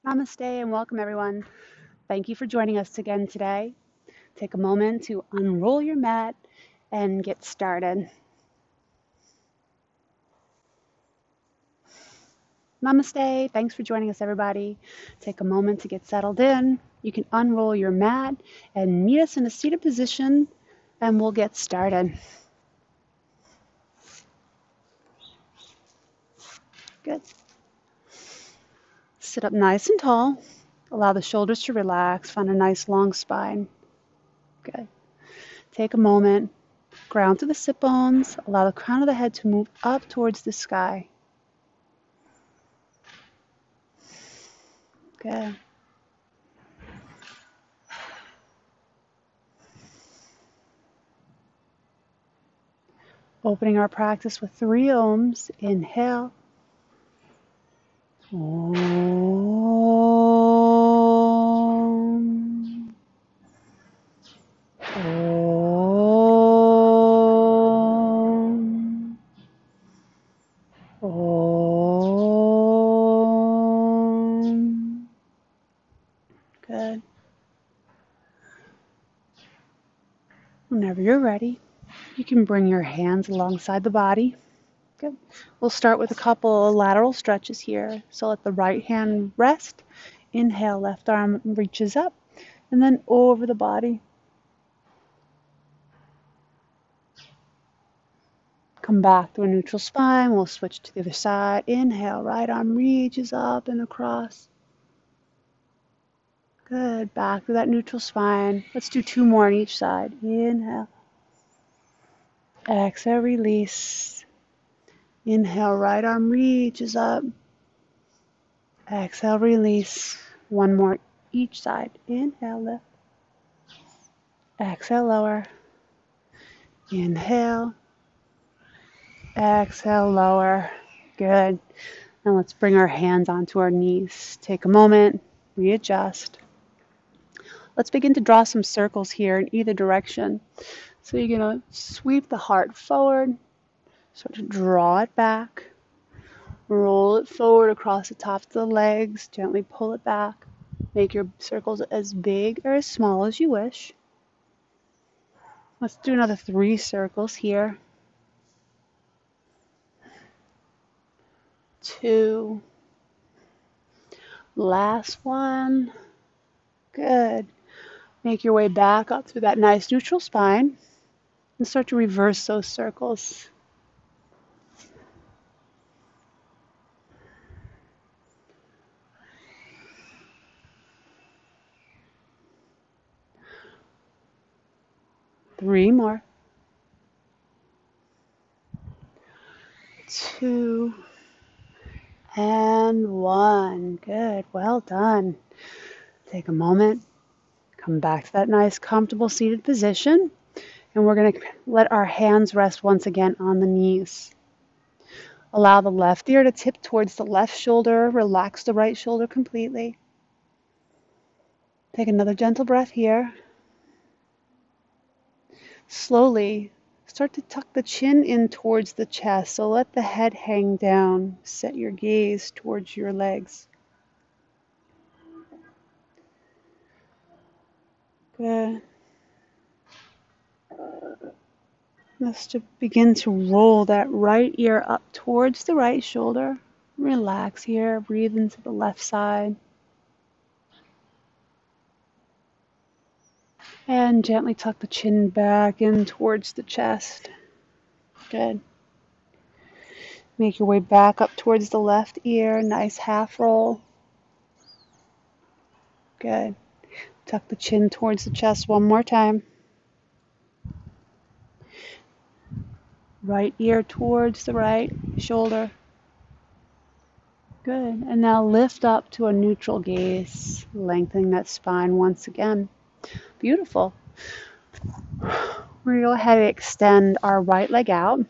Namaste and welcome everyone. Thank you for joining us again today. Take a moment to unroll your mat and get started. Namaste. Thanks for joining us everybody. Take a moment to get settled in. You can unroll your mat and meet us in a seated position and we'll get started. Good. Sit up nice and tall. Allow the shoulders to relax. Find a nice long spine. Good. Take a moment. Ground to the sit bones. Allow the crown of the head to move up towards the sky. Good. Opening our practice with 3 ohms. Inhale. Om. Om. Om. Good. Whenever you're ready, you can bring your hands alongside the body. Good. We'll start with a couple lateral stretches here. So let the right hand rest. Inhale, left arm reaches up, and then over the body. Come back to a neutral spine. We'll switch to the other side. Inhale, right arm reaches up and across. Good. Back to that neutral spine. Let's do 2 more on each side. Inhale. Exhale, release. Inhale, right arm reaches up. Exhale, release. 1 more each side. Inhale, lift. Exhale, lower. Inhale. Exhale, lower. Good. Now let's bring our hands onto our knees. Take a moment, readjust. Let's begin to draw some circles here in either direction. So you're going to sweep the heart forward, start to draw it back, roll it forward across the tops of the legs, gently pull it back. Make your circles as big or as small as you wish. Let's do another 3 circles here. 2. Last one. Good. Make your way back up through that nice neutral spine and start to reverse those circles. Three more. 2 and 1. Good. Well done. Take a moment. Come back to that nice, comfortable seated position. And we're going to let our hands rest once again on the knees. Allow the left ear to tip towards the left shoulder. Relax the right shoulder completely. Take another gentle breath here. Slowly start to tuck the chin in towards the chest. So let the head hang down. Set your gaze towards your legs. Good. Let's just begin to roll that right ear up towards the right shoulder. Relax here. Breathe into the left side. And gently tuck the chin back in towards the chest. Good. Make your way back up towards the left ear. Nice half roll. Good. Tuck the chin towards the chest one more time. Right ear towards the right shoulder. Good. And now lift up to a neutral gaze, lengthening that spine once again. Beautiful. We're going to go ahead and extend our right leg out,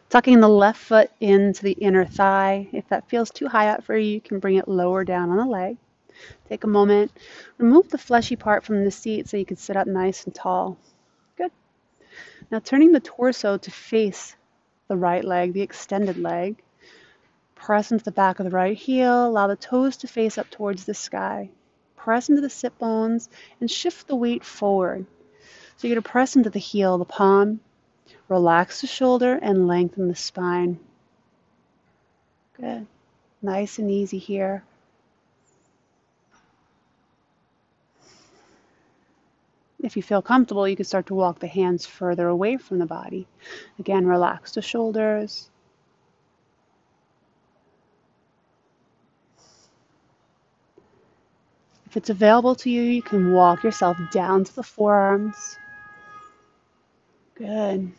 tucking the left foot into the inner thigh. If that feels too high up for you, you can bring it lower down on the leg. Take a moment. Remove the fleshy part from the seat so you can sit up nice and tall. Good. Now turning the torso to face the right leg, the extended leg. Press into the back of the right heel. Allow the toes to face up towards the sky. Press into the sit bones and shift the weight forward. So you're going to press into the heel, the palm, relax the shoulder, and lengthen the spine. Good. Nice and easy here. If you feel comfortable, you can start to walk the hands further away from the body. Again, relax the shoulders. If it's available to you, you can walk yourself down to the forearms. Good.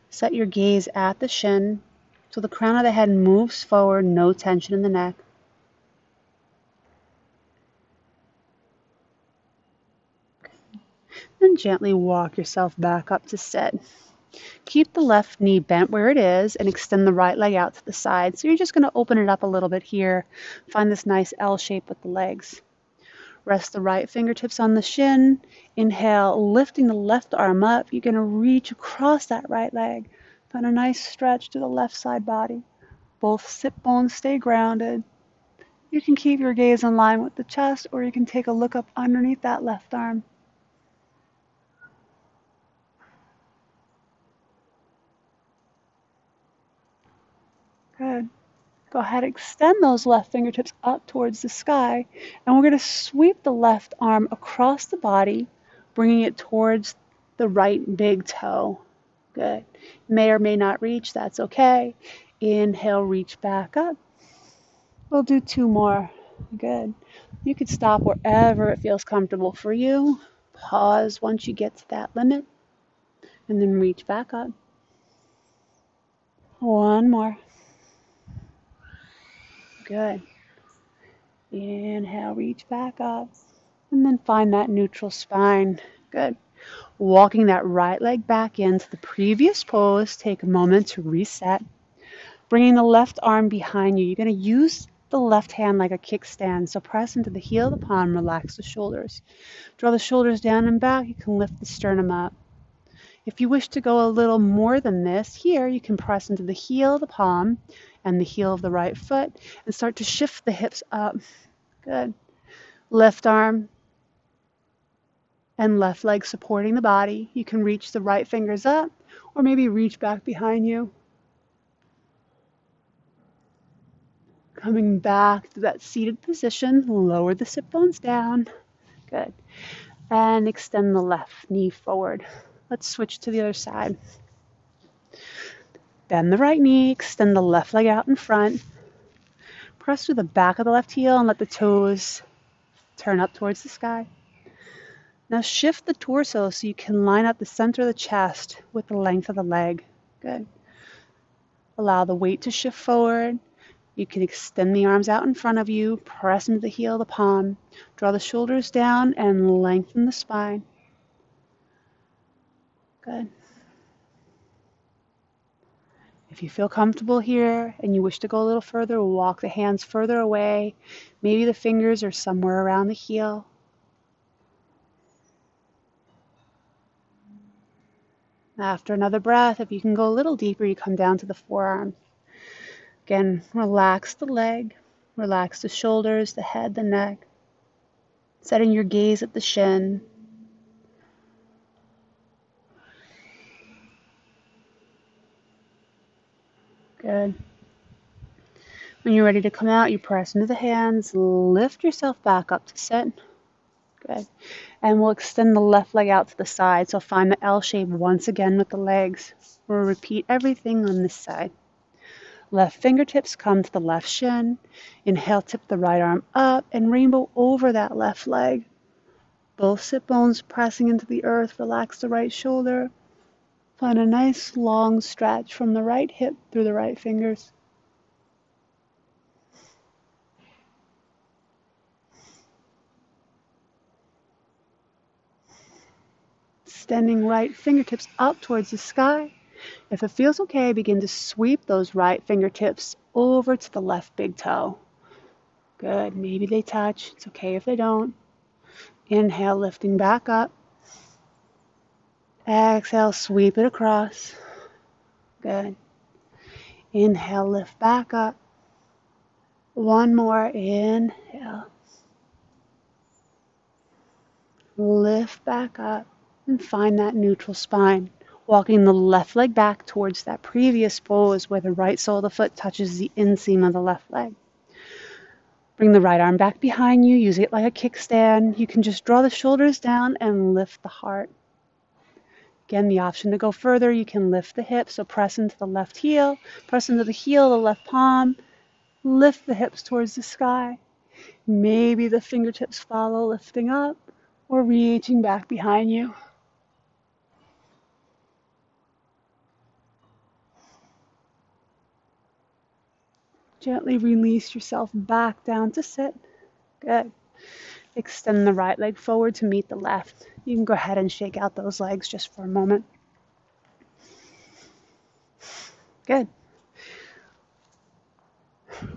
Set your gaze at the shin so the crown of the head moves forward, no tension in the neck. Then gently walk yourself back up to sit. Keep the left knee bent where it is and extend the right leg out to the side. So you're just going to open it up a little bit here. Find this nice L shape with the legs. Rest the right fingertips on the shin. Inhale, lifting the left arm up. You're going to reach across that right leg. Find a nice stretch to the left side body. Both sit bones stay grounded. You can keep your gaze in line with the chest, or you can take a look up underneath that left arm. Good. Go ahead, extend those left fingertips up towards the sky, and we're going to sweep the left arm across the body, bringing it towards the right big toe. Good. May or may not reach, that's okay. Inhale, reach back up. We'll do 2 more. Good. You could stop wherever it feels comfortable for you. Pause once you get to that limit, and then reach back up. 1 more. Good. Inhale, reach back up. And then find that neutral spine. Good. Walking that right leg back into the previous pose. Take a moment to reset. Bringing the left arm behind you. You're going to use the left hand like a kickstand. So press into the heel of the palm. Relax the shoulders. Draw the shoulders down and back. You can lift the sternum up. If you wish to go a little more than this, here you can press into the heel of the palm and the heel of the right foot and start to shift the hips up. Good. Left arm and left leg supporting the body. You can reach the right fingers up or maybe reach back behind you. Coming back to that seated position, lower the sit bones down. Good. And extend the left knee forward. Let's switch to the other side. Bend the right knee, extend the left leg out in front. Press through the back of the left heel and let the toes turn up towards the sky. Now shift the torso so you can line up the center of the chest with the length of the leg. Good. Allow the weight to shift forward. You can extend the arms out in front of you, press into the heel of the palm, draw the shoulders down and lengthen the spine. Good. If you feel comfortable here and you wish to go a little further, walk the hands further away. Maybe the fingers are somewhere around the heel. After another breath, if you can go a little deeper, you come down to the forearm. Again, relax the leg, relax the shoulders, the head, the neck. Setting your gaze at the shin. Good. When you're ready to come out, you press into the hands, lift yourself back up to sit. Good. And we'll extend the left leg out to the side. So find the L shape once again with the legs. We'll repeat everything on this side. Left fingertips come to the left shin. Inhale, tip the right arm up and rainbow over that left leg. Both sit bones pressing into the earth. Relax the right shoulder. Find a nice long stretch from the right hip through the right fingers. Extending right fingertips up towards the sky. If it feels okay, begin to sweep those right fingertips over to the left big toe. Good. Maybe they touch. It's okay if they don't. Inhale, lifting back up. Exhale, sweep it across. Good. Inhale, lift back up. One more, inhale. Lift back up and find that neutral spine. Walking the left leg back towards that previous pose where the right sole of the foot touches the inseam of the left leg. Bring the right arm back behind you, use it like a kickstand. You can just draw the shoulders down and lift the heart. Again, the option to go further, you can lift the hips, so press into the left heel, press into the heel, the left palm, lift the hips towards the sky. Maybe the fingertips follow, lifting up or reaching back behind you. Gently release yourself back down to sit. Good. Extend the right leg forward to meet the left. You can go ahead and shake out those legs just for a moment. Good.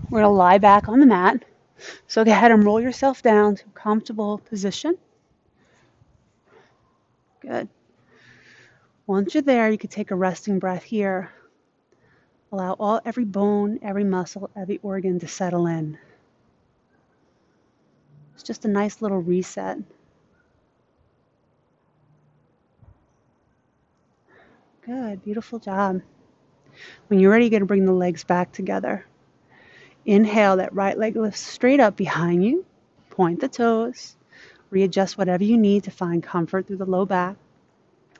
We're going to lie back on the mat. So go ahead and roll yourself down to a comfortable position. Good. Once you're there, you can take a resting breath here. Allow every bone, every muscle, every organ to settle in. It's just a nice little reset. Good, beautiful job. When you're ready, you're going to bring the legs back together. Inhale, that right leg lifts straight up behind you. Point the toes. Readjust whatever you need to find comfort through the low back.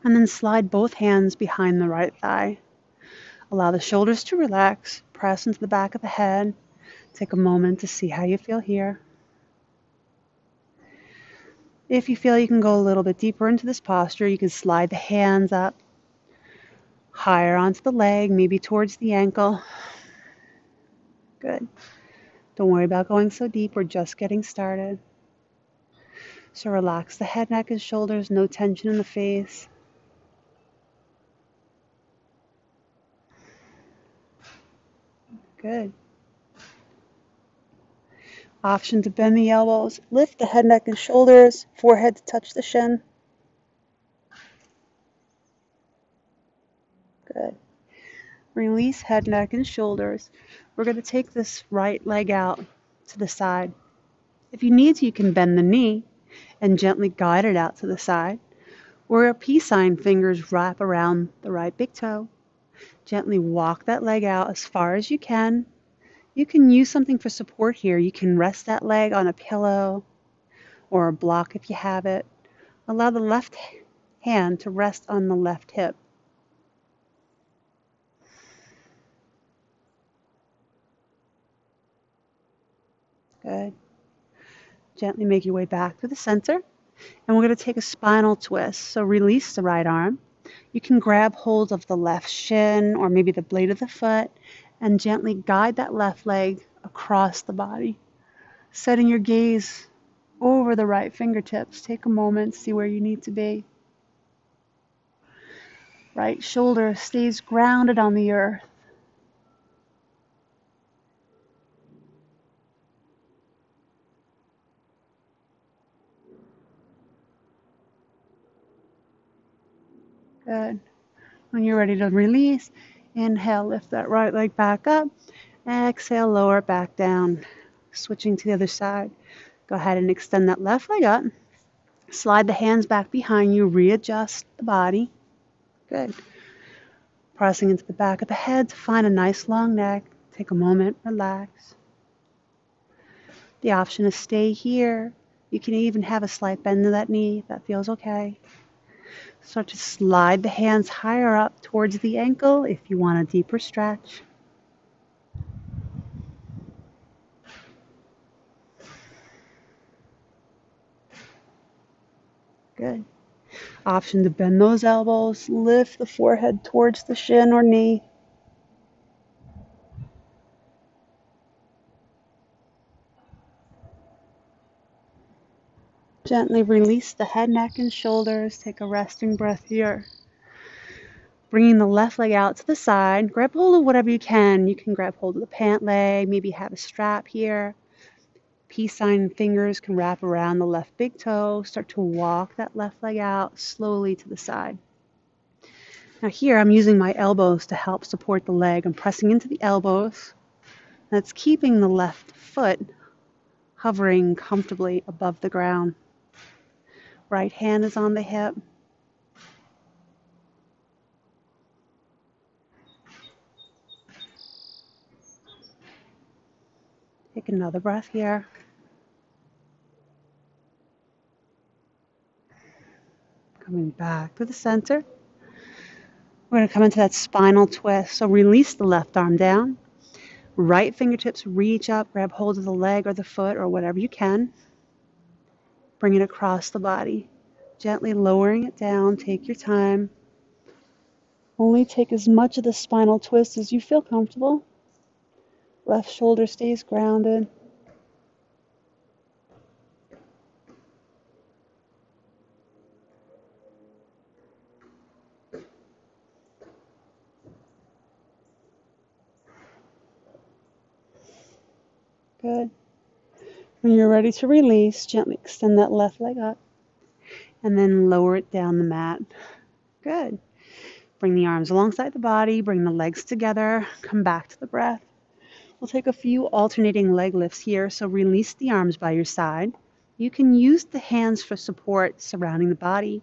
And then slide both hands behind the right thigh. Allow the shoulders to relax. Press into the back of the head. Take a moment to see how you feel here. If you feel you can go a little bit deeper into this posture, you can slide the hands up higher onto the leg, maybe towards the ankle. Good. Don't worry about going so deep. We're just getting started. So relax the head, neck, and shoulders. No tension in the face. Good. Option to bend the elbows. Lift the head, neck, and shoulders. Forehead to touch the shin. Good. Release head, neck, and shoulders. We're going to take this right leg out to the side. If you need to, you can bend the knee and gently guide it out to the side. Or a peace sign, fingers wrap around the right big toe. Gently walk that leg out as far as you can. You can use something for support here. You can rest that leg on a pillow or a block if you have it. Allow the left hand to rest on the left hip. Good. Gently make your way back to the center. And we're going to take a spinal twist. So release the right arm. You can grab hold of the left shin or maybe the blade of the foot and gently guide that left leg across the body. Setting your gaze over the right fingertips. Take a moment, see where you need to be. Right shoulder stays grounded on the earth. Good. When you're ready to release, inhale, lift that right leg back up. Exhale, lower it back down. Switching to the other side. Go ahead and extend that left leg up. Slide the hands back behind you. Readjust the body. Good. Pressing into the back of the head to find a nice long neck. Take a moment, relax. The option is stay here. You can even have a slight bend to that knee. That feels okay. Start to slide the hands higher up towards the ankle if you want a deeper stretch. Good. Option to bend those elbows, lift the forehead towards the shin or knee. Gently release the head, neck, and shoulders. Take a resting breath here. Bringing the left leg out to the side. Grab hold of whatever you can. You can grab hold of the pant leg, maybe have a strap here. Peace sign fingers can wrap around the left big toe. Start to walk that left leg out slowly to the side. Now here I'm using my elbows to help support the leg. I'm pressing into the elbows. That's keeping the left foot hovering comfortably above the ground. Right hand is on the hip. Take another breath here. Coming back to the center. We're going to come into that spinal twist. So release the left arm down. Right fingertips reach up, grab hold of the leg or the foot or whatever you can. Bring it across the body. Gently lowering it down. Take your time. Only take as much of the spinal twist as you feel comfortable. Left shoulder stays grounded. Good. When you're ready to release, gently extend that left leg up and then lower it down the mat. Good. Bring the arms alongside the body, bring the legs together, come back to the breath. We'll take a few alternating leg lifts here, so release the arms by your side. You can use the hands for support surrounding the body.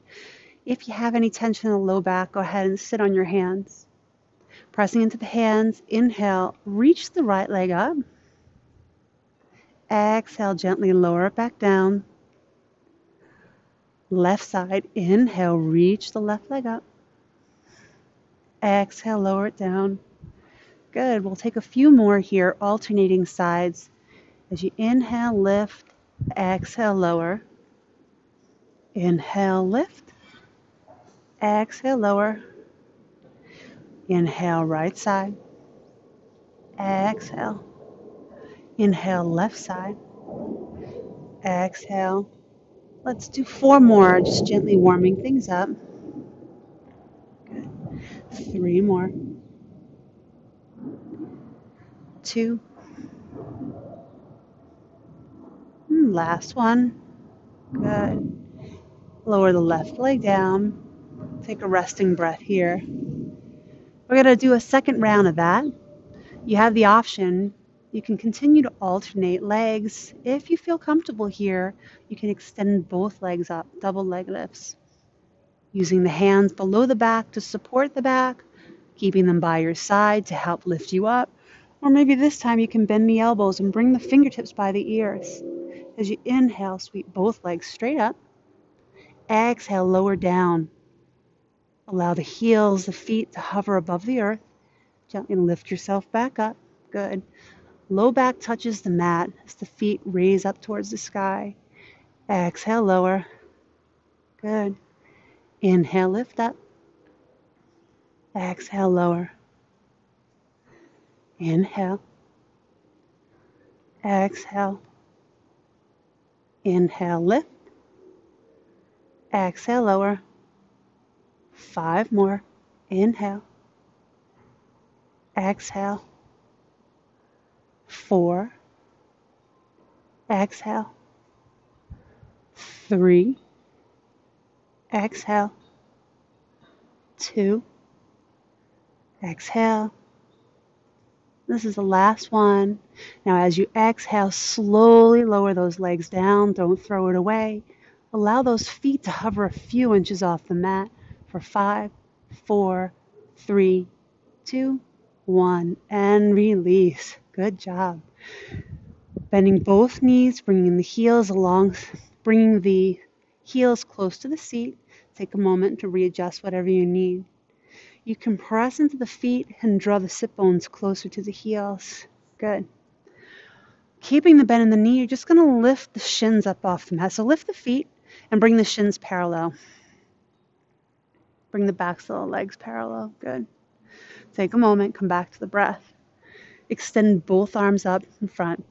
If you have any tension in the low back, go ahead and sit on your hands. Pressing into the hands, inhale, reach the right leg up. Exhale, gently lower it back down. Left side, inhale, reach the left leg up. Exhale, lower it down. Good. We'll take a few more here, alternating sides. As you inhale, lift, exhale, lower. Inhale, lift. Exhale, lower. Inhale, right side. Exhale. Inhale, left side. Exhale. Let's do 4 more, just gently warming things up. Good. 3 more. 2. Last one. Good. Lower the left leg down. Take a resting breath here. We're going to do a second round of that. You have the option. You can continue to alternate legs. If you feel comfortable here, you can extend both legs up, double leg lifts. Using the hands below the back to support the back, keeping them by your side to help lift you up. Or maybe this time you can bend the elbows and bring the fingertips by the ears. As you inhale, sweep both legs straight up. Exhale, lower down. Allow the heels, the feet to hover above the earth. Gently lift yourself back up. Good. Low back touches the mat as the feet raise up towards the sky. Exhale, lower. Good. Inhale, lift up. Exhale, lower. Inhale. Exhale. Inhale, lift. Exhale, lower. 5 more. Inhale. Exhale. 4. Exhale. 3. Exhale. 2. Exhale. This is the last one. Now as you exhale, slowly lower those legs down. Don't throw it away. Allow those feet to hover a few inches off the mat for 5, 4, 3, 2, 1, and release. Good job. Bending both knees, bringing the heels along, bringing the heels close to the seat. Take a moment to readjust whatever you need. You can press into the feet and draw the sit bones closer to the heels. Good. Keeping the bend in the knee, you're just going to lift the shins up off the mat. So lift the feet and bring the shins parallel. Bring the backs of the legs parallel. Good. Take a moment, come back to the breath. Extend both arms up in front.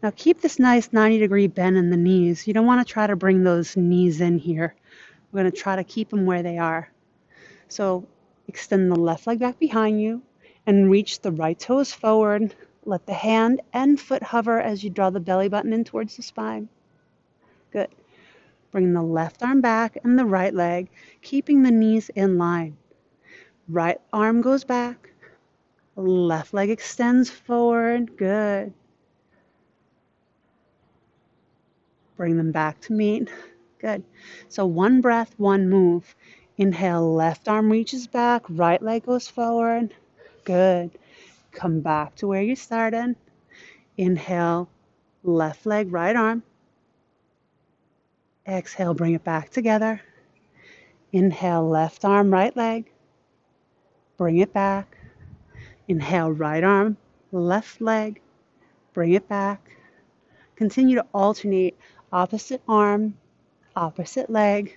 Now keep this nice 90-degree bend in the knees. You don't want to try to bring those knees in here. We're going to try to keep them where they are. So extend the left leg back behind you and reach the right toes forward. Let the hand and foot hover as you draw the belly button in towards the spine. Good. Bring the left arm back and the right leg, keeping the knees in line. Right arm goes back. Left leg extends forward. Good. Bring them back to meet. Good. So one breath, one move. Inhale, left arm reaches back, right leg goes forward. Good. Come back to where you started. Inhale, left leg, right arm. Exhale, bring it back together. Inhale, left arm, right leg. Bring it back. Inhale, right arm, left leg. Bring it back. Continue to alternate opposite arm, opposite leg,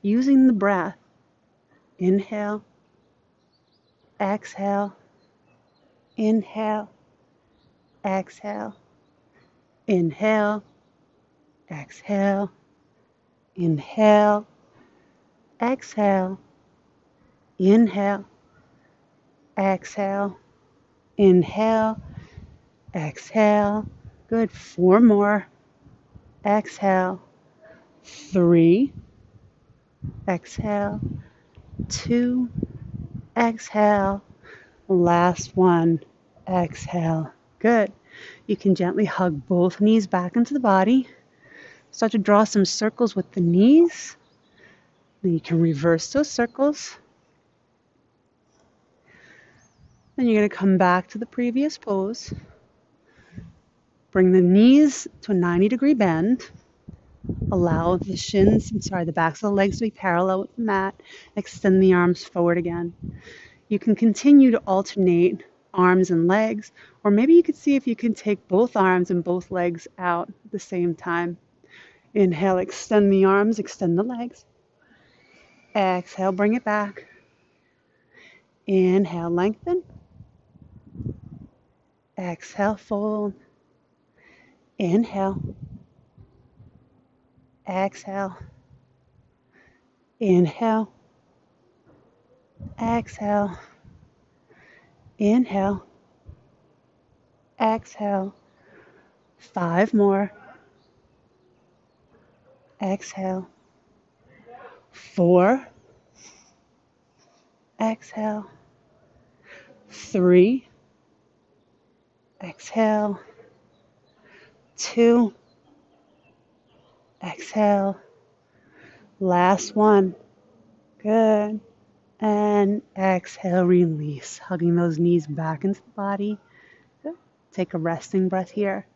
using the breath. Inhale, exhale, inhale, exhale, inhale, exhale, inhale, exhale, inhale, exhale, inhale, exhale. Good. 4 more. Exhale. 3. Exhale. 2. Exhale. Last one. Exhale. Good. You can gently hug both knees back into the body. Start to draw some circles with the knees. Then you can reverse those circles. Then you're going to come back to the previous pose. Bring the knees to a 90-degree bend. Allow the backs of the legs to be parallel with the mat. Extend the arms forward again. You can continue to alternate arms and legs, or maybe you could see if you can take both arms and both legs out at the same time. Inhale, extend the arms, extend the legs. Exhale, bring it back. Inhale, lengthen. Exhale, fold. Inhale. Exhale. Inhale. Exhale. Inhale. Exhale. 5 more. Exhale. 4. Exhale. 3. Exhale. 2. Exhale. Last one. Good. And exhale, release. Hugging those knees back into the body. Good. Take a resting breath here.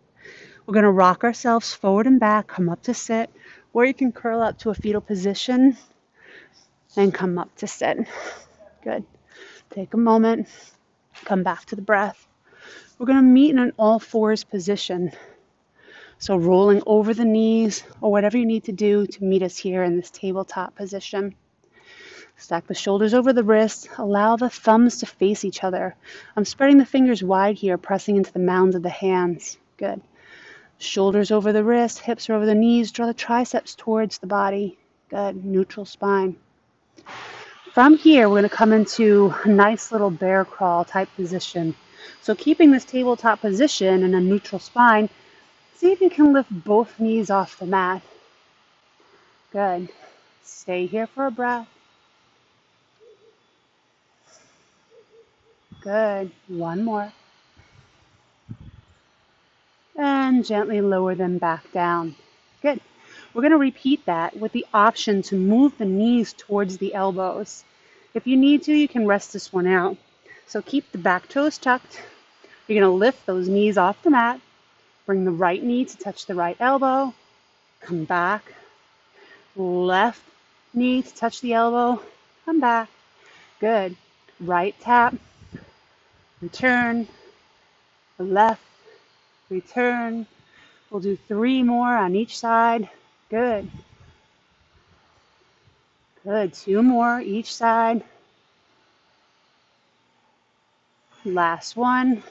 We're going to rock ourselves forward and back, come up to sit, or you can curl up to a fetal position and come up to sit. Good. Take a moment, come back to the breath. We're going to meet in an all fours position. So rolling over the knees or whatever you need to do to meet us here in this tabletop position. Stack the shoulders over the wrists. Allow the thumbs to face each other. I'm spreading the fingers wide here, pressing into the mounds of the hands. Good. Shoulders over the wrists, hips are over the knees. Draw the triceps towards the body. Good. Neutral spine. From here, we're going to come into a nice little bear crawl type position. So keeping this tabletop position and a neutral spine, see if you can lift both knees off the mat. Good. Stay here for a breath. Good. 1 more. And gently lower them back down. Good. We're going to repeat that with the option to move the knees towards the elbows. If you need to, you can rest this one out. So keep the back toes tucked. You're going to lift those knees off the mat. Bring the right knee to touch the right elbow. Come back. Left knee to touch the elbow. Come back. Good. Right tap. Return. Left. Return. We'll do 3 more on each side. Good. Good. 2 more each side. Last one.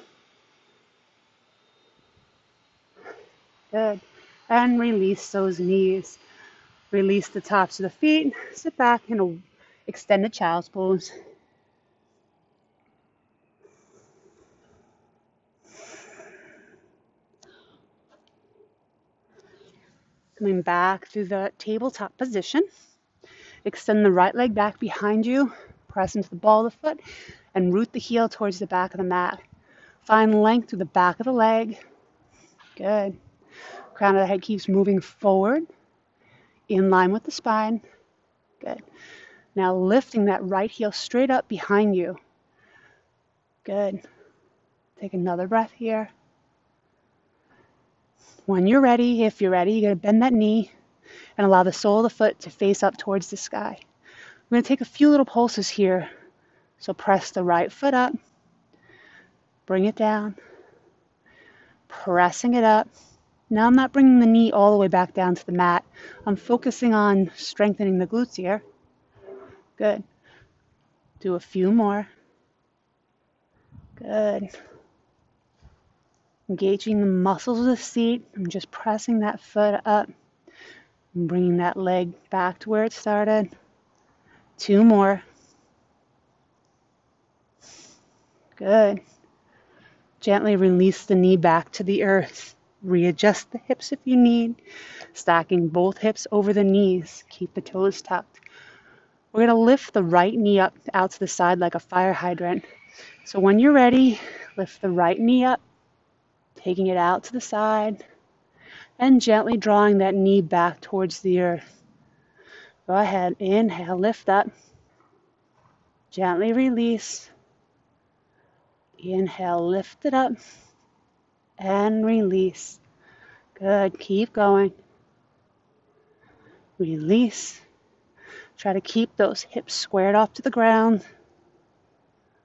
Good. And release those knees. Release the tops of the feet. Sit back in a extended child's pose. Coming back through the tabletop position. Extend the right leg back behind you. Press into the ball of the foot and root the heel towards the back of the mat. Find length through the back of the leg. Good. Crown of the head keeps moving forward, in line with the spine. Good. Now lifting that right heel straight up behind you. Good. Take another breath here. When you're ready, if you're ready, you're going to bend that knee and allow the sole of the foot to face up towards the sky. We're going to take a few little pulses here. So press the right foot up, bring it down, pressing it up. Now I'm not bringing the knee all the way back down to the mat. I'm focusing on strengthening the glutes here. Good. Do a few more. Good. Engaging the muscles of the seat. I'm just pressing that foot up and bringing that leg back to where it started. 2 more. Good. Gently release the knee back to the earth. Readjust the hips if you need. Stacking both hips over the knees. Keep the toes tucked. We're going to lift the right knee up out to the side like a fire hydrant. So when you're ready, lift the right knee up, taking it out to the side, and gently drawing that knee back towards the earth. Go ahead, inhale, lift up. Gently release. Inhale, lift it up and release. Good, keep going. Release. Try to keep those hips squared off to the ground.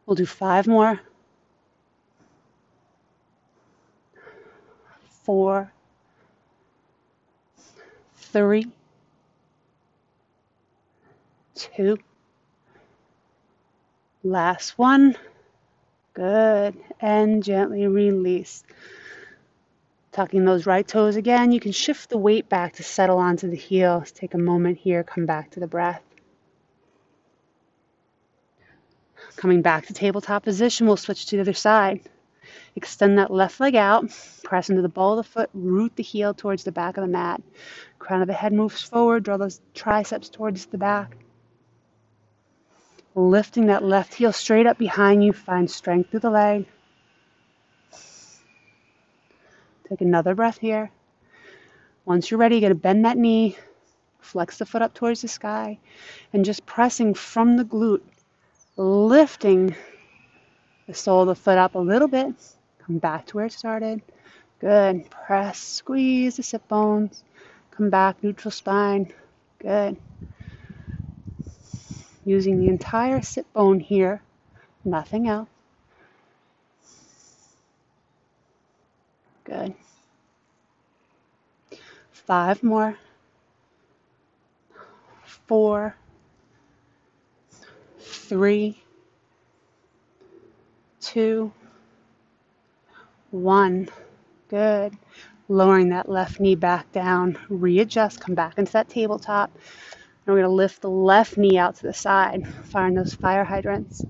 We'll do 5 more. 4, 3, 2. Last one. Good, and gently release. Tucking those right toes again. You can shift the weight back to settle onto the heels. Take a moment here, come back to the breath. Coming back to tabletop position, we'll switch to the other side. Extend that left leg out, press into the ball of the foot, root the heel towards the back of the mat. Crown of the head moves forward, draw those triceps towards the back. Lifting that left heel straight up behind you, find strength through the leg. Take another breath here. Once you're ready, you're going to bend that knee, flex the foot up towards the sky, and just pressing from the glute, lifting the sole of the foot up a little bit. Come back to where it started. Good. Press, squeeze the sit bones. Come back, neutral spine. Good. Using the entire sit bone here, nothing else. Good. 5 more. 4, 3, 2, 1. Good. Lowering that left knee back down. Readjust. Come back into that tabletop. And we're going to lift the left knee out to the side. Find those fire hydrants.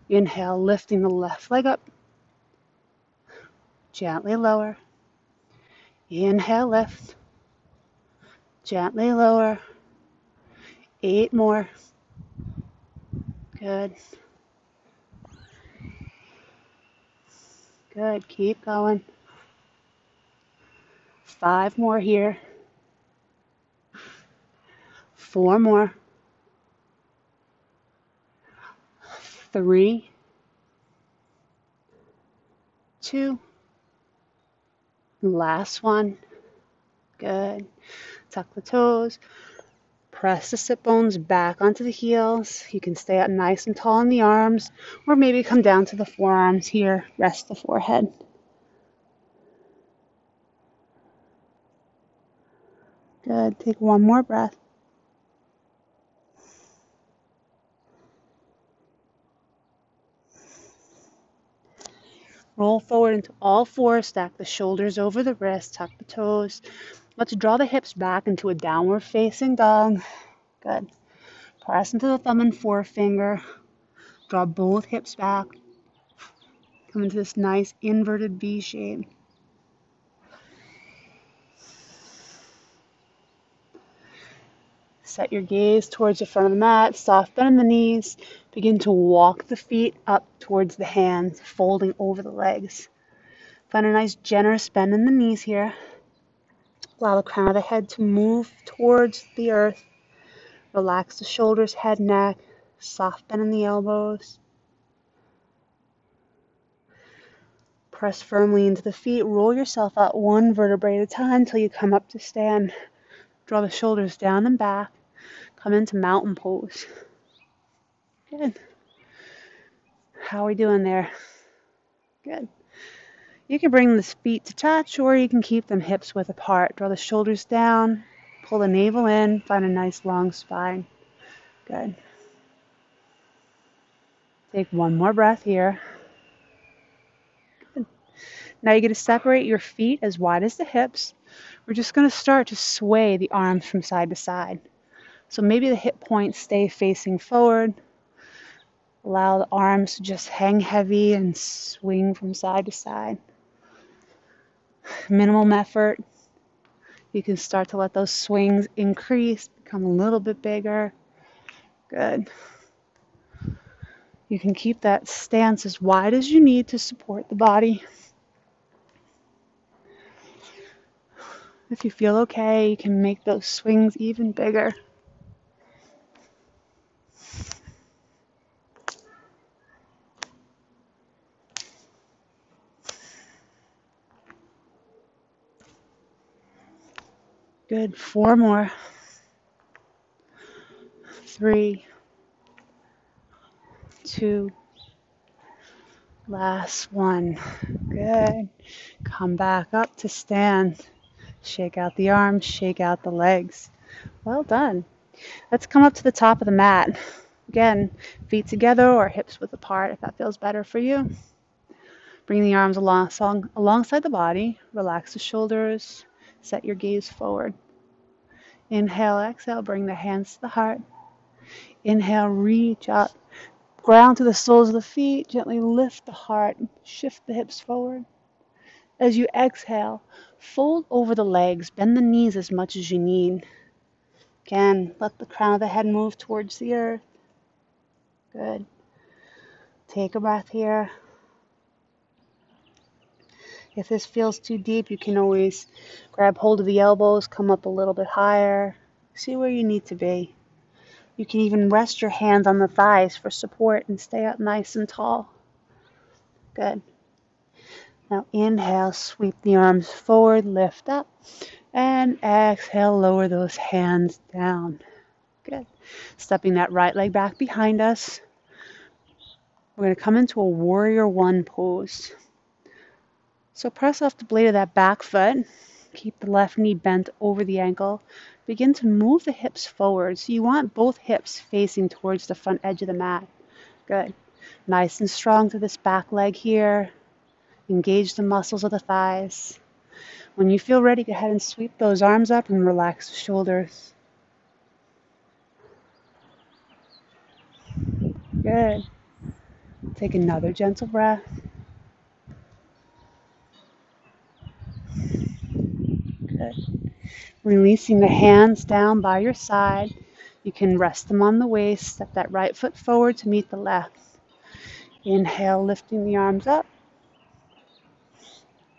Inhale, lifting the left leg up. Gently lower. Inhale, lift. Gently lower. 8 more. Good. Good. Keep going. 5 more here. 4 more. 3, 2. Last one. Good. Tuck the toes. Press the sit bones back onto the heels. You can stay up nice and tall in the arms, or maybe come down to the forearms here. Rest the forehead. Good. Take one more breath. Roll forward into all 4. Stack the shoulders over the wrists. Tuck the toes. Let's draw the hips back into a downward facing dog. Good. Press into the thumb and forefinger. Draw both hips back. Come into this nice inverted V shape. Set your gaze towards the front of the mat, soft bend in the knees. Begin to walk the feet up towards the hands, folding over the legs. Find a nice generous bend in the knees here. Allow the crown of the head to move towards the earth. Relax the shoulders, head, neck. Soft bend in the elbows. Press firmly into the feet. Roll yourself out one vertebrae at a time until you come up to stand. Draw the shoulders down and back. Come into mountain pose. Good. How are we doing there? Good. You can bring the feet to touch, or you can keep them hips width apart. Draw the shoulders down. Pull the navel in. Find a nice long spine. Good. Take one more breath here. Good. Now you're going to separate your feet as wide as the hips. We're just going to start to sway the arms from side to side. So maybe the hip points stay facing forward. Allow the arms to just hang heavy and swing from side to side. Minimum effort. You can start to let those swings increase, become a little bit bigger. Good. You can keep that stance as wide as you need to support the body. If you feel okay, you can make those swings even bigger. Good. 4 more. 3, 2, last one. Good. Come back up to stand. Shake out the arms, shake out the legs. Well done. Let's come up to the top of the mat. Again, feet together or hips width apart if that feels better for you. Bring the arms alongside the body. Relax the shoulders. Set your gaze forward. Inhale, exhale, bring the hands to the heart. Inhale, reach up. Ground to the soles of the feet. Gently lift the heart. Shift the hips forward. As you exhale, fold over the legs. Bend the knees as much as you need. Again, let the crown of the head move towards the earth. Good. Take a breath here. If this feels too deep, you can always grab hold of the elbows, come up a little bit higher. See where you need to be. You can even rest your hands on the thighs for support and stay up nice and tall. Good. Now inhale, sweep the arms forward, lift up. And exhale, lower those hands down. Good. Stepping that right leg back behind us. We're going to come into a warrior one pose. So press off the blade of that back foot. Keep the left knee bent over the ankle. Begin to move the hips forward. So you want both hips facing towards the front edge of the mat. Good. Nice and strong to this back leg here. Engage the muscles of the thighs. When you feel ready, go ahead and sweep those arms up and relax the shoulders. Good. Take another gentle breath. Good. Releasing the hands down by your side. You can rest them on the waist. Step that right foot forward to meet the left. Inhale, lifting the arms up.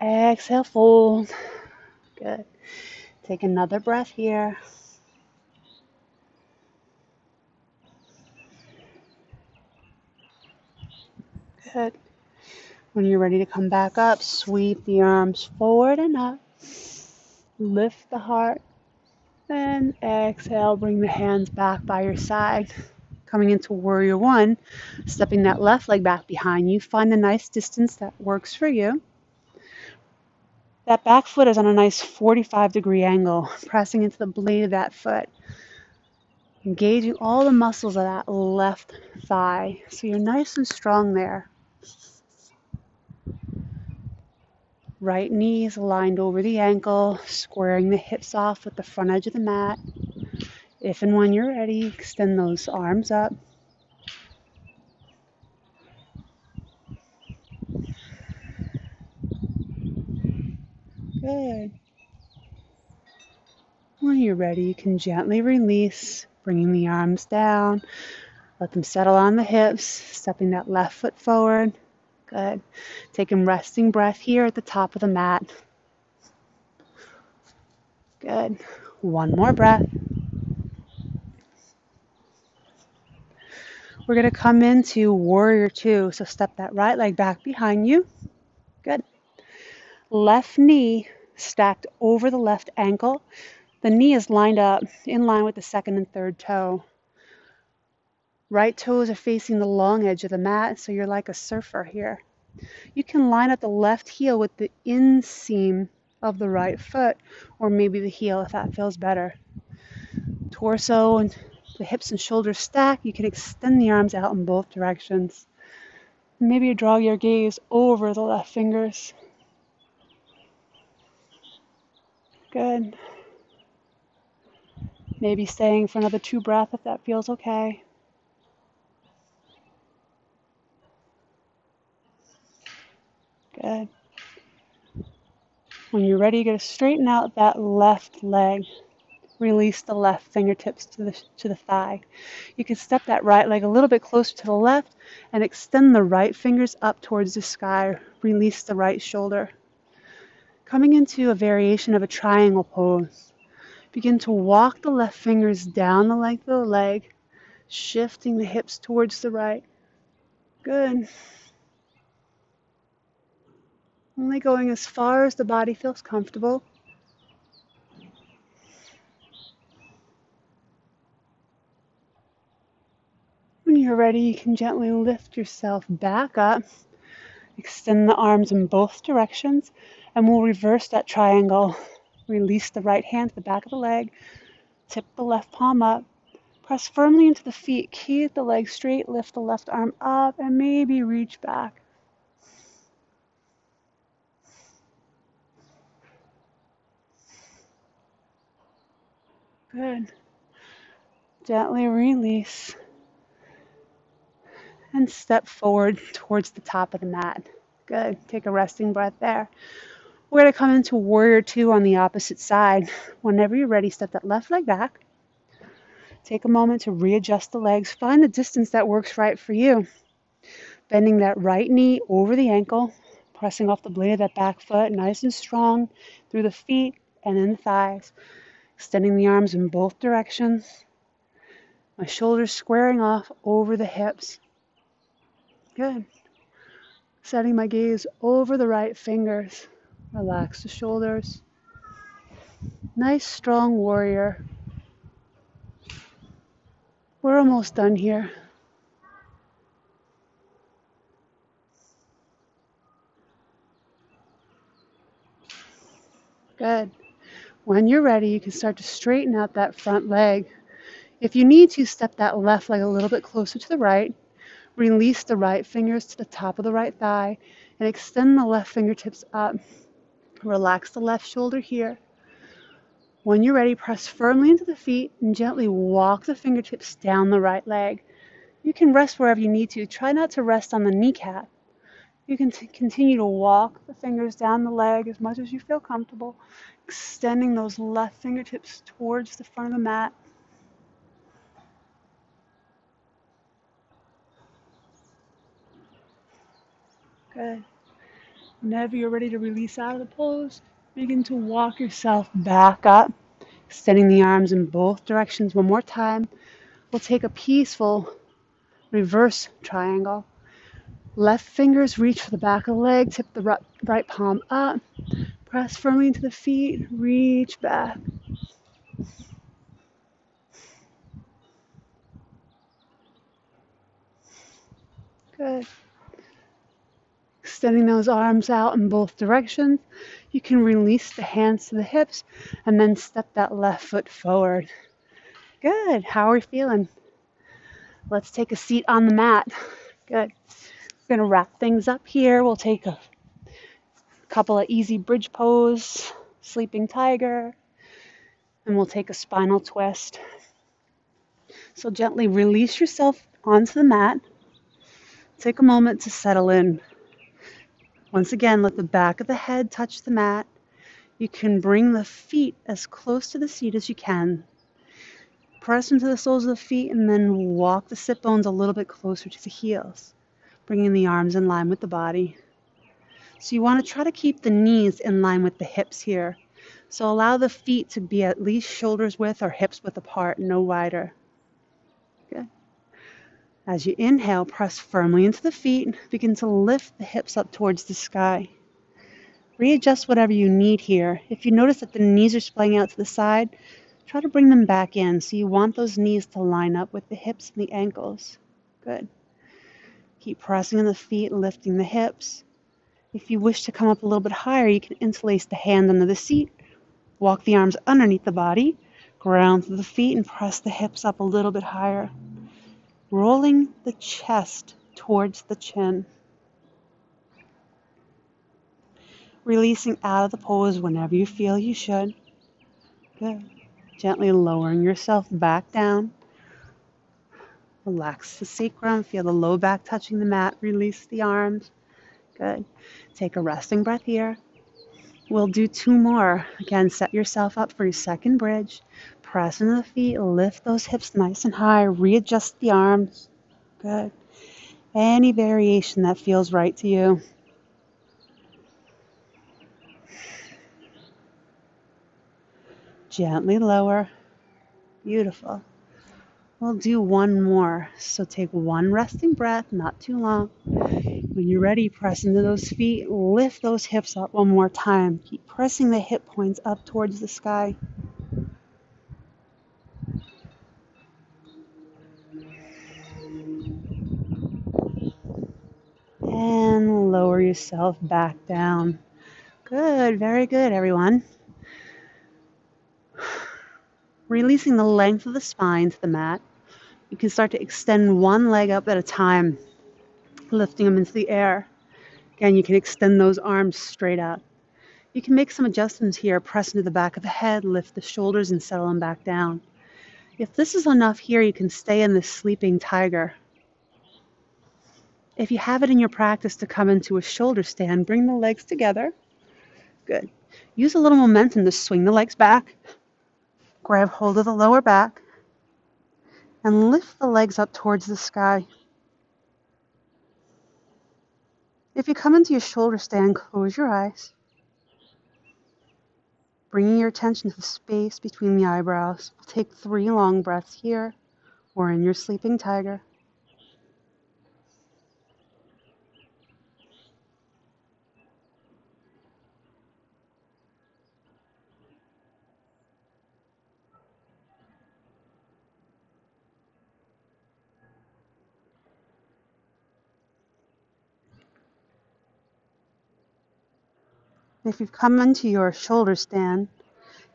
Exhale, fold. Good. Take another breath here. Good. When you're ready to come back up, sweep the arms forward and up. Lift the heart. And exhale, bring the hands back by your side. Coming into warrior one, stepping that left leg back behind you. Find a nice distance that works for you. That back foot is on a nice 45-degree angle, pressing into the blade of that foot. Engaging all the muscles of that left thigh. So you're nice and strong there. Right knee is aligned over the ankle, squaring the hips off with the front edge of the mat. If and when you're ready, extend those arms up. Good. When you're ready, you can gently release, bringing the arms down. Let them settle on the hips, stepping that left foot forward. Good. Take a resting breath here at the top of the mat. Good. One more breath. We're going to come into warrior two. So step that right leg back behind you. Good. Left knee stacked over the left ankle. The knee is lined up in line with the second and third toe. Right toes are facing the long edge of the mat, so you're like a surfer here. You can line up the left heel with the inseam of the right foot, or maybe the heel if that feels better. Torso and the hips and shoulders stack. You can extend the arms out in both directions. Maybe you draw your gaze over the left fingers. Good. Maybe staying for another 2 breaths if that feels okay. Good. When you're ready, you're going to straighten out that left leg. Release the left fingertips to the thigh. You can step that right leg a little bit closer to the left and extend the right fingers up towards the sky. Release the right shoulder. Coming into a variation of a triangle pose. Begin to walk the left fingers down the length of the leg, shifting the hips towards the right. Good. Only going as far as the body feels comfortable. When you're ready, you can gently lift yourself back up. Extend the arms in both directions, and we'll reverse that triangle. Release the right hand to the back of the leg. Tip the left palm up. Press firmly into the feet. Keep the leg straight. Lift the left arm up, and maybe reach back. Good. Gently release and step forward towards the top of the mat. Good. Take a resting breath there. We're going to come into warrior two on the opposite side. Whenever you're ready, step that left leg back. Take a moment to readjust the legs. Find the distance that works right for you. Bending that right knee over the ankle, pressing off the blade of that back foot nice and strong through the feet and in the thighs. Extending the arms in both directions. My shoulders squaring off over the hips. Good. Setting my gaze over the right fingers. Relax the shoulders. Nice strong warrior. We're almost done here. Good. When you're ready, you can start to straighten out that front leg. If you need to, step that left leg a little bit closer to the right. Release the right fingers to the top of the right thigh and extend the left fingertips up. Relax the left shoulder here. When you're ready, press firmly into the feet and gently walk the fingertips down the right leg. You can rest wherever you need to. Try not to rest on the kneecap. You can continue to walk the fingers down the leg as much as you feel comfortable, extending those left fingertips towards the front of the mat. Good. Whenever you're ready to release out of the pose, begin to walk yourself back up, extending the arms in both directions. One more time. We'll take a peaceful reverse triangle. Left fingers reach for the back of the leg, tip the right palm up, press firmly into the feet, reach back. Good. Extending those arms out in both directions. You can release the hands to the hips and then step that left foot forward. Good. How are we feeling? Let's take a seat on the mat. Good. We're going to wrap things up here. We'll take a couple of easy bridge pose, sleeping tiger, and we'll take a spinal twist. So gently release yourself onto the mat. Take a moment to settle in. Once again, let the back of the head touch the mat. You can bring the feet as close to the seat as you can. Press into the soles of the feet and then walk the sit bones a little bit closer to the heels, bringing the arms in line with the body. So you want to try to keep the knees in line with the hips here. So allow the feet to be at least shoulders width or hips width apart, no wider. Good. As you inhale, press firmly into the feet. Begin to lift the hips up towards the sky. Readjust whatever you need here. If you notice that the knees are splaying out to the side, try to bring them back in. So you want those knees to line up with the hips and the ankles. Good. Keep pressing on the feet, lifting the hips. If you wish to come up a little bit higher, you can interlace the hand under the seat, walk the arms underneath the body, ground through the feet, and press the hips up a little bit higher. Rolling the chest towards the chin. Releasing out of the pose whenever you feel you should. Good. Gently lowering yourself back down. Relax the sacrum. Feel the low back touching the mat. Release the arms. Good. Take a resting breath here. We'll do 2 more. Again, set yourself up for your second bridge. Press into the feet. Lift those hips nice and high. Readjust the arms. Good. Any variation that feels right to you. Gently lower. Beautiful. We'll do 1 more. So take 1 resting breath, not too long. When you're ready, press into those feet. Lift those hips up 1 more time. Keep pressing the hip points up towards the sky. And lower yourself back down. Good, very good, everyone. Releasing the length of the spine to the mat. You can start to extend 1 leg up at a time, lifting them into the air. Again, you can extend those arms straight up. You can make some adjustments here. Press into the back of the head, lift the shoulders, and settle them back down. If this is enough here, you can stay in this sleeping tiger. If you have it in your practice to come into a shoulder stand, bring the legs together. Good. Use a little momentum to swing the legs back. Grab hold of the lower back and lift the legs up towards the sky. If you come into your shoulder stand, close your eyes, bringing your attention to the space between the eyebrows. We'll take 3 long breaths here or in your sleeping tiger. If you've come into your shoulder stand,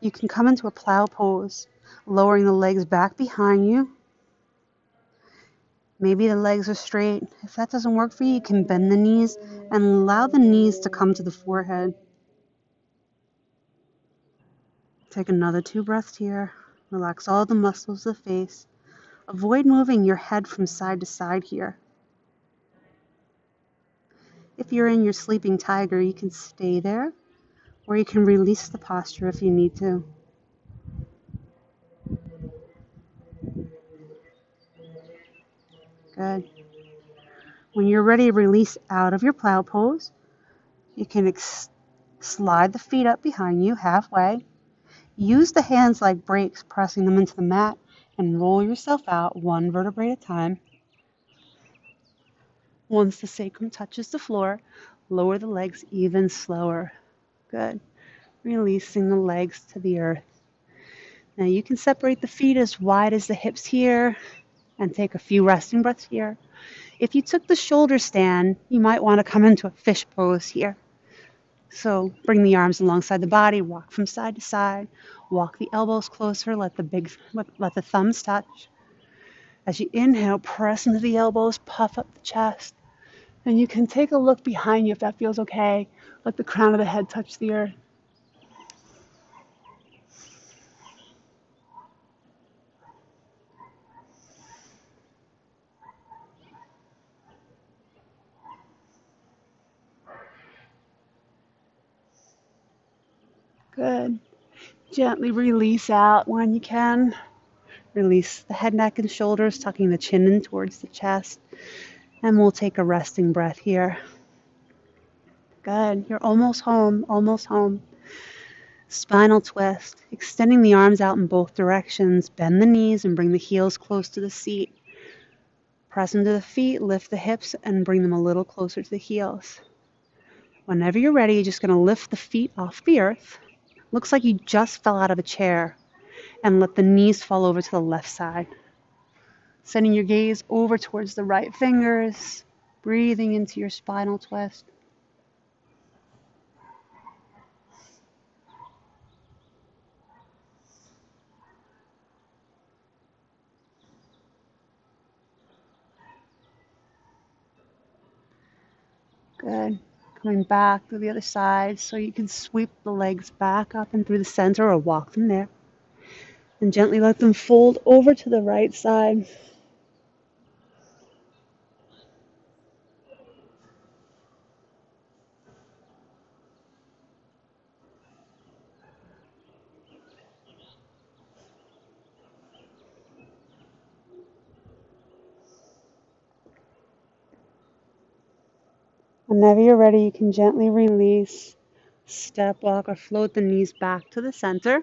you can come into a plow pose, lowering the legs back behind you. Maybe the legs are straight. If that doesn't work for you, you can bend the knees and allow the knees to come to the forehead. Take another 2 breaths here. Relax all the muscles of the face. Avoid moving your head from side to side here. If you're in your sleeping tiger, you can stay there, or you can release the posture if you need to. Good. When you're ready to release out of your plow pose, you can slide the feet up behind you halfway. Use the hands like brakes, pressing them into the mat, and roll yourself out 1 vertebrae at a time. Once the sacrum touches the floor, lower the legs even slower. Good. Releasing the legs to the earth. Now you can separate the feet as wide as the hips here and take a few resting breaths here. If you took the shoulder stand, you might want to come into a fish pose here. So bring the arms alongside the body, rock from side to side, walk the elbows closer, let the thumbs touch. As you inhale, press into the elbows, puff up the chest. And you can take a look behind you if that feels okay. Let the crown of the head touch the earth. Good. Gently release out when you can. Release the head, neck, and shoulders, tucking the chin in towards the chest. And we'll take a resting breath here. Good. You're almost home, almost home. Spinal twist, extending the arms out in both directions. Bend the knees and bring the heels close to the seat. Press into the feet, lift the hips, and bring them a little closer to the heels. Whenever you're ready, you're just going to lift the feet off the earth. Looks like you just fell out of a chair. And let the knees fall over to the left side. Sending your gaze over towards the right fingers, breathing into your spinal twist. Good. Coming back to the other side so you can sweep the legs back up and through the center or walk them there. And gently let them fold over to the right side. Whenever you're ready, you can gently release, step walk, or float the knees back to the center.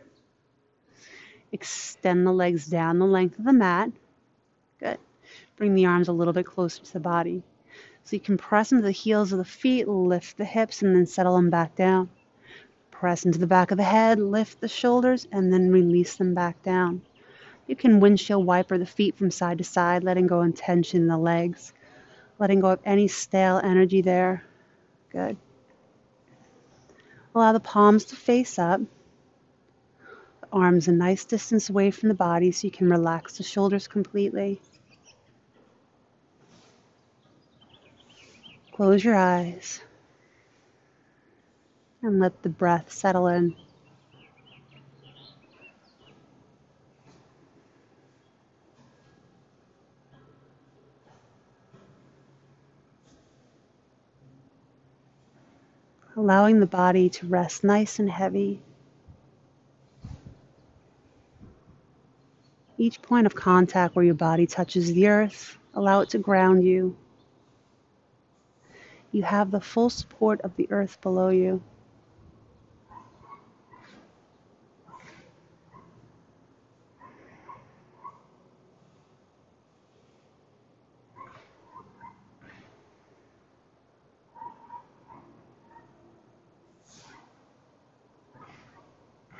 Extend the legs down the length of the mat. Good. Bring the arms a little bit closer to the body. So you can press into the heels of the feet, lift the hips, and then settle them back down. Press into the back of the head, lift the shoulders, and then release them back down. You can windshield wiper the feet from side to side, letting go of tension in the legs, letting go of any stale energy there. Good. Allow the palms to face up. The arms a nice distance away from the body so you can relax the shoulders completely. Close your eyes and let the breath settle in. Allowing the body to rest nice and heavy. Each point of contact where your body touches the earth, allow it to ground you. You have the full support of the earth below you.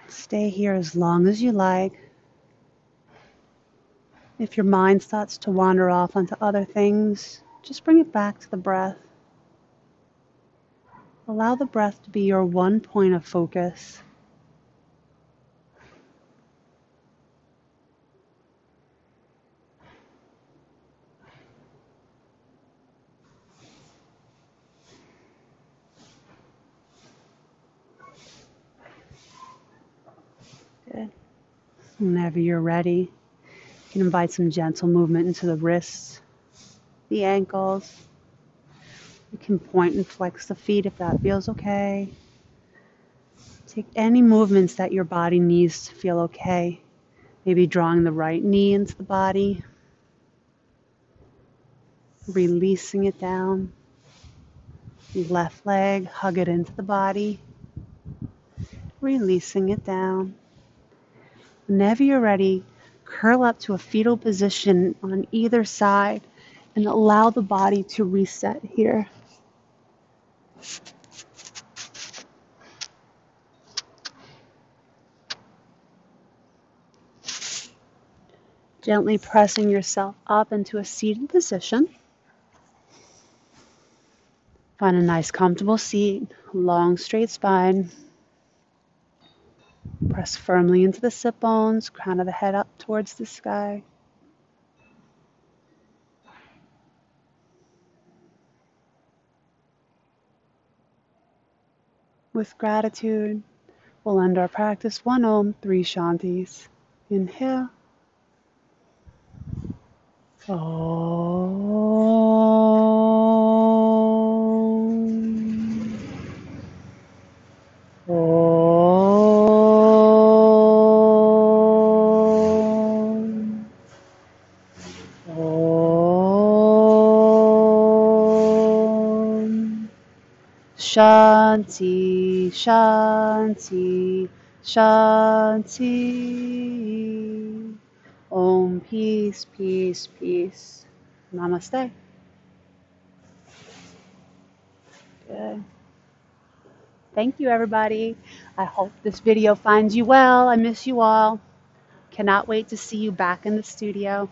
Stay here as long as you like. If your mind starts to wander off onto other things, just bring it back to the breath. Allow the breath to be your one point of focus. Good. Whenever you're ready, you can invite some gentle movement into the wrists, the ankles. You can point and flex the feet if that feels okay. Take any movements that your body needs to feel okay. Maybe drawing the right knee into the body, releasing it down. Left leg, hug it into the body, releasing it down. Whenever you're ready, curl up to a fetal position on either side and allow the body to reset here. Gently pressing yourself up into a seated position. Find a nice comfortable seat, long straight spine. Press firmly into the sit bones, crown of the head up towards the sky. With gratitude, we'll end our practice 1 Om, 3 Shantis. Inhale. Om. Om. Shanti, Shanti, Shanti. Om, peace, peace, peace. Namaste. Good. Thank you, everybody. I hope this video finds you well. I miss you all. Cannot wait to see you back in the studio.